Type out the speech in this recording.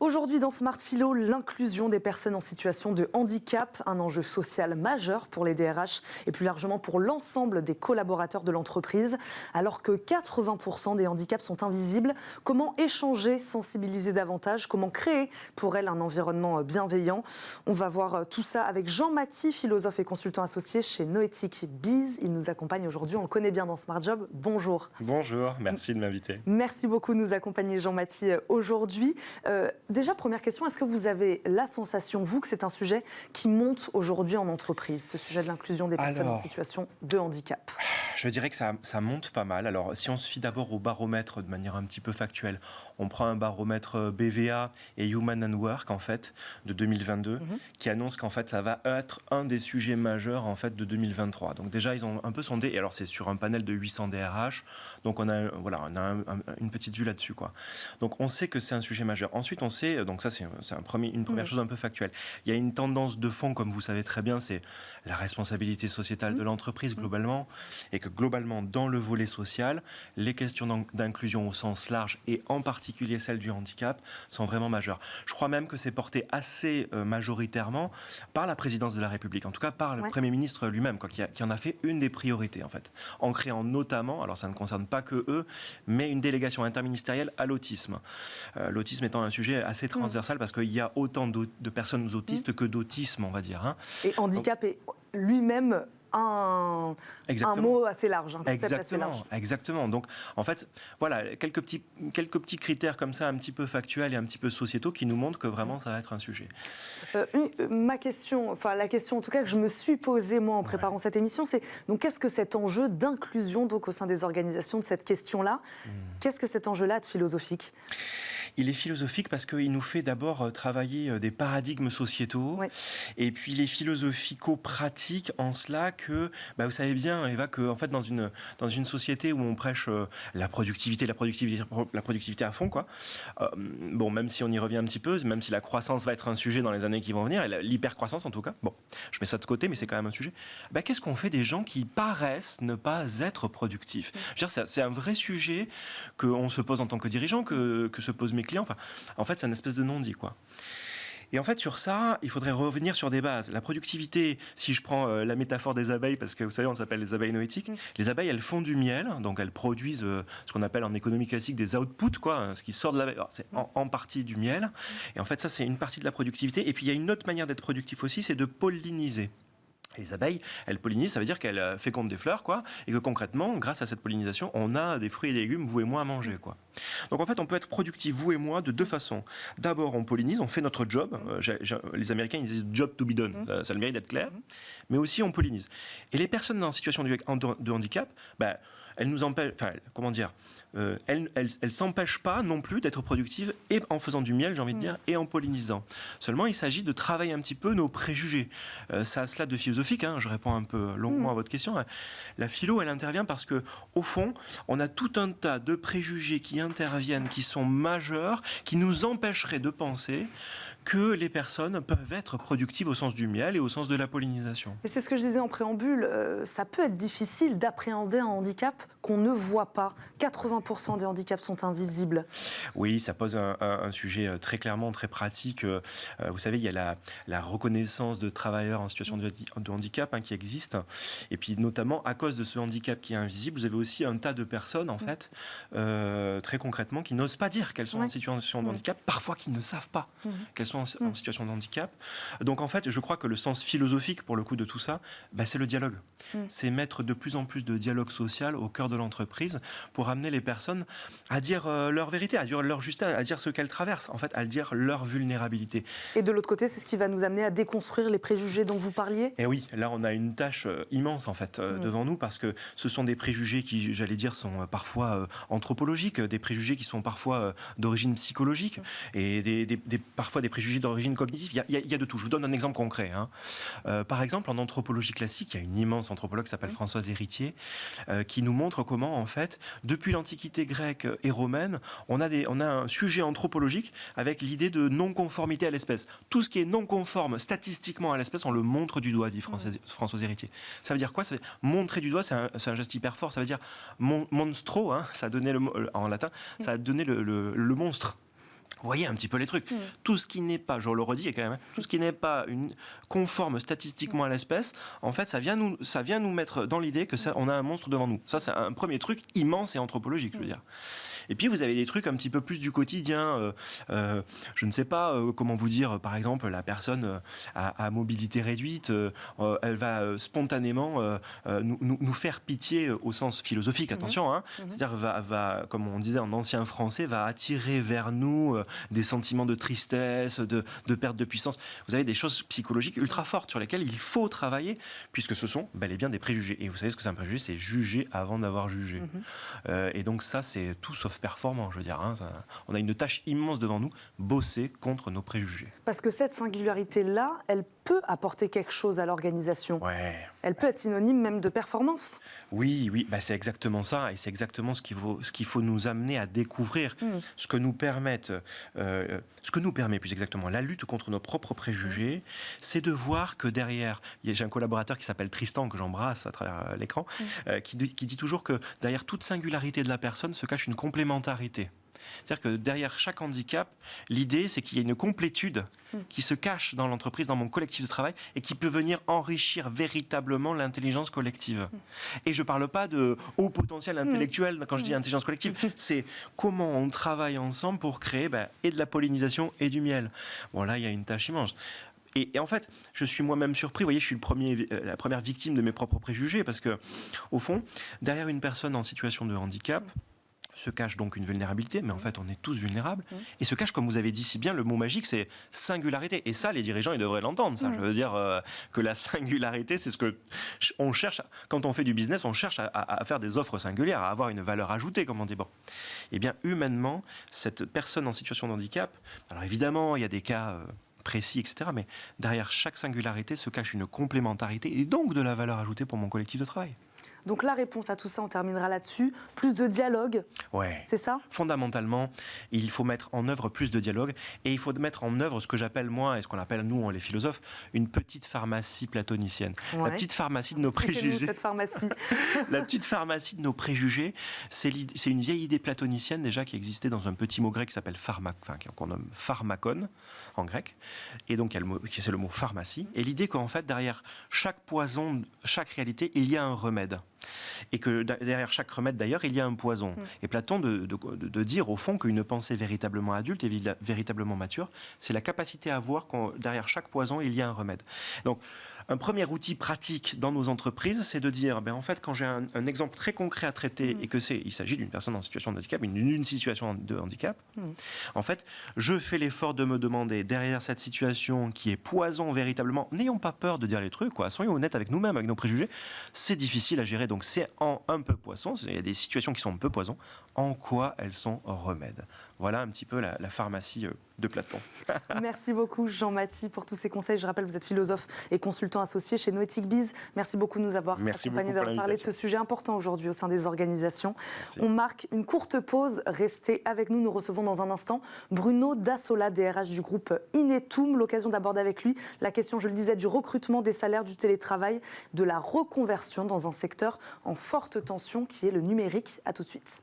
Aujourd'hui dans Smart Philo, l'inclusion des personnes en situation de handicap, un enjeu social majeur pour les DRH et plus largement pour l'ensemble des collaborateurs de l'entreprise. Alors que 80% des handicaps sont invisibles, comment échanger, sensibiliser davantage, comment créer pour elles un environnement bienveillant? On va voir tout ça avec Jean Maty, philosophe et consultant associé chez Noétique Biz. Il nous accompagne aujourd'hui, on le connaît bien dans Smart Job. Bonjour. Bonjour, merci de m'inviter. Merci beaucoup de nous accompagner Jean Maty aujourd'hui. Déjà, première question, est-ce que vous avez la sensation, vous, que c'est un sujet qui monte aujourd'hui en entreprise, ce sujet de l'inclusion des personnes en situation de handicap? Je dirais que ça monte pas mal. Alors, si on se fie d'abord au baromètre de manière un petit peu factuelle, on prend un baromètre BVA et Human and Work, en fait, de 2022, qui annonce qu'en fait, ça va être un des sujets majeurs, en fait, de 2023. Donc déjà, ils ont un peu sondé, et alors c'est sur un panel de 800 DRH, donc on a une petite vue là-dessus, quoi. Donc on sait que c'est un sujet majeur. Ensuite, on sait, donc ça c'est une première chose un peu factuelle. Il y a une tendance de fond, comme vous savez très bien, c'est la responsabilité sociétale de l'entreprise globalement, et que globalement, dans le volet social, les questions d'inclusion au sens large, et en particulier celles du handicap, sont vraiment majeures. Je crois même que c'est porté assez majoritairement par la présidence de la République, en tout cas par le Premier ministre lui-même, qui en a fait une des priorités, en fait, en créant notamment, alors ça ne concerne pas que eux, mais une délégation interministérielle à l'autisme. L'autisme étant un sujet assez transversal, parce qu'il y a autant de personnes autistes que d'autisme, on va dire. Hein. Et handicap est lui-même un mot assez large, un concept assez large. Exactement. Donc, en fait, voilà, quelques petits critères comme ça, un petit peu factuels et un petit peu sociétaux, qui nous montrent que vraiment, ça va être un sujet. La question en tout cas que je me suis posée, moi, en préparant cette émission, c'est donc qu'est-ce que cet enjeu d'inclusion donc, au sein des organisations de cette question-là, qu'est-ce que cet enjeu-là est philosophique? Il est philosophique parce qu'il nous fait d'abord travailler des paradigmes sociétaux, et puis il est philosophico-pratique en cela que, vous savez bien, Eva, que en fait, dans une société où on prêche la productivité à fond, quoi. Bon, même si on y revient un petit peu, même si la croissance va être un sujet dans les années qui vont venir, l'hypercroissance en tout cas, bon, je mets ça de côté, mais c'est quand même un sujet. Qu'est-ce qu'on fait des gens qui paraissent ne pas être productifs? Je veux dire, c'est un vrai sujet qu'on se pose en tant que dirigeant, que se posent mes clients. Enfin, en fait, c'est une espèce de non-dit, quoi. Et en fait, sur ça, il faudrait revenir sur des bases. La productivité, si je prends la métaphore des abeilles, parce que vous savez, on s'appelle les abeilles noétiques, les abeilles, elles font du miel, donc elles produisent ce qu'on appelle en économie classique des outputs, quoi, ce qui sort de l'abeille. C'est en partie du miel. Et en fait, ça, c'est une partie de la productivité. Et puis, il y a une autre manière d'être productif aussi, c'est de polliniser. Les abeilles, elles pollinisent, ça veut dire qu'elles fécondent des fleurs, quoi, et que concrètement, grâce à cette pollinisation, on a des fruits et des légumes, vous et moi, à manger, quoi. Donc en fait, on peut être productif, vous et moi, de deux façons. D'abord, on pollinise, on fait notre job. Les Américains, ils disent « job to be done », ça a le mérite d'être clair. Mais aussi, on pollinise. Et les personnes en situation de handicap, elles nous empêchent, elles s'empêchent pas non plus d'être productives, et en faisant du miel, j'ai envie de dire, et en pollinisant. Seulement, il s'agit de travailler un petit peu nos préjugés. Ça a cela de philosophique, je réponds un peu longuement à votre question. La philo, elle intervient parce que, au fond, on a tout un tas de préjugés qui interviennent, qui sont majeurs, qui nous empêcheraient de penser que les personnes peuvent être productives au sens du miel et au sens de la pollinisation. Et c'est ce que je disais en préambule, ça peut être difficile d'appréhender un handicap qu'on ne voit pas. 80% des handicaps sont invisibles. Oui, ça pose un sujet très clairement, très pratique. Vous savez, il y a la reconnaissance de travailleurs en situation de handicap qui existe. Et puis, notamment, à cause de ce handicap qui est invisible, vous avez aussi un tas de personnes, en fait, très concrètement, qui n'osent pas dire qu'elles sont en situation de handicap, parfois qui ne savent pas qu'elles sont en situation de handicap. Donc, en fait, je crois que le sens philosophique, pour le coup, de tout ça, c'est le dialogue. C'est mettre de plus en plus de dialogue social au cœur de l'entreprise pour amener les personnes à dire leur vérité, à dire leur justesse, à dire ce qu'elles traversent, en fait, à dire leur vulnérabilité. Et de l'autre côté, c'est ce qui va nous amener à déconstruire les préjugés dont vous parliez? Et oui, là, on a une tâche immense, en fait, devant nous, parce que ce sont des préjugés qui, j'allais dire, sont parfois anthropologiques, des préjugés qui sont parfois d'origine psychologique, et parfois des préjugés d'origine cognitive. Il y a de tout. Je vous donne un exemple concret. Par exemple, en anthropologie classique, il y a une immense anthropologue qui s'appelle Françoise Héritier, qui nous montre comment, en fait, depuis l'Antiquité grecque et romaine, on a un sujet anthropologique avec l'idée de non-conformité à l'espèce. Tout ce qui est non-conforme statistiquement à l'espèce, on le montre du doigt, dit Françoise Héritier. Ça veut dire quoi? Ça veut dire, montrer du doigt, c'est un geste hyper fort. Ça veut dire monstro, ça a donné en latin, ça a donné le monstre. Vous voyez un petit peu les trucs. Tout ce qui n'est pas, je le redis quand même, tout ce qui n'est pas conforme statistiquement à l'espèce, en fait, ça vient nous mettre dans l'idée que on a un monstre devant nous. Ça, c'est un premier truc immense et anthropologique, je veux dire. Et puis, vous avez des trucs un petit peu plus du quotidien. Je ne sais pas comment vous dire, par exemple, la personne à mobilité réduite, elle va spontanément nous faire pitié au sens philosophique, attention. Hein. C'est-à-dire, va, comme on disait en ancien français, va attirer vers nous des sentiments de tristesse, de perte de puissance. Vous avez des choses psychologiques ultra fortes sur lesquelles il faut travailler, puisque ce sont bel et bien des préjugés. Et vous savez ce que c'est un préjugé? C'est juger avant d'avoir jugé. Et donc ça, c'est tout sauf performant, je veux dire. Hein. On a une tâche immense devant nous, bosser contre nos préjugés. Parce que cette singularité-là, elle peut apporter quelque chose à l'organisation. Ouais. Elle peut être synonyme même de performance. Oui, bah c'est exactement ça, et c'est exactement ce qu'il faut nous amener à découvrir, ce que nous permet plus exactement la lutte contre nos propres préjugés, c'est de voir que derrière, j'ai un collaborateur qui s'appelle Tristan, que j'embrasse à travers l'écran, qui dit toujours que derrière toute singularité de la personne se cache une complémentarité. C'est-à-dire que derrière chaque handicap, l'idée, c'est qu'il y a une complétude qui se cache dans l'entreprise, dans mon collectif de travail, et qui peut venir enrichir véritablement l'intelligence collective. Et je ne parle pas de haut potentiel intellectuel quand je dis intelligence collective. C'est comment on travaille ensemble pour créer et de la pollinisation et du miel. Bon, là, il y a une tâche immense. Et en fait, je suis moi-même surpris. Vous voyez, je suis la première victime de mes propres préjugés, parce que, au fond, derrière une personne en situation de handicap, se cache donc une vulnérabilité, mais en fait on est tous vulnérables, et se cache, comme vous avez dit si bien, le mot magique, c'est singularité. Et ça, les dirigeants, ils devraient l'entendre, ça. Je veux dire que la singularité, c'est ce que on cherche, quand on fait du business, on cherche à faire des offres singulières, à avoir une valeur ajoutée, comme on dit. Bon. Eh bien, humainement, cette personne en situation de handicap, alors évidemment, il y a des cas précis, etc., mais derrière chaque singularité se cache une complémentarité, et donc de la valeur ajoutée pour mon collectif de travail. Donc la réponse à tout ça, on terminera là-dessus. Plus de dialogue, c'est ça? Fondamentalement, il faut mettre en œuvre plus de dialogue, et il faut mettre en œuvre ce que j'appelle moi, et ce qu'on appelle nous, les philosophes, une petite pharmacie platonicienne. La petite pharmacie de nos préjugés. Cette pharmacie. La petite pharmacie de nos préjugés, c'est une vieille idée platonicienne déjà qui existait dans un petit mot grec qui s'appelle qu'on nomme pharmakon en grec, et donc c'est le mot pharmacie, et l'idée qu'en fait derrière chaque poison, chaque réalité, il y a un remède. Et que derrière chaque remède, d'ailleurs, il y a un poison. Et Platon de dire, au fond, qu'une pensée véritablement adulte et véritablement mature, c'est la capacité à voir que derrière chaque poison, il y a un remède. Donc, un premier outil pratique dans nos entreprises, c'est de dire, en fait, quand j'ai un exemple très concret à traiter et il s'agit d'une personne en situation de handicap, d'une situation de handicap, en fait, je fais l'effort de me demander, derrière cette situation qui est poison véritablement, n'ayons pas peur de dire les trucs, soyons honnêtes avec nous-mêmes, avec nos préjugés, c'est difficile à gérer, donc c'est un peu poisson, il y a des situations qui sont un peu poison, en quoi elles sont remèdes. Voilà un petit peu la pharmacie de Platon. Merci beaucoup Jean Maty pour tous ces conseils. Je rappelle, vous êtes philosophe et consultant associé chez Noetic Biz. Merci beaucoup de nous avoir accompagnés, d'avoir parlé de ce sujet important aujourd'hui au sein des organisations. Merci. On marque une courte pause. Restez avec nous. Nous recevons dans un instant Bruno Dassola, DRH du groupe Inetum. L'occasion d'aborder avec lui la question, je le disais, du recrutement, des salaires, du télétravail, de la reconversion dans un secteur en forte tension qui est le numérique. À tout de suite.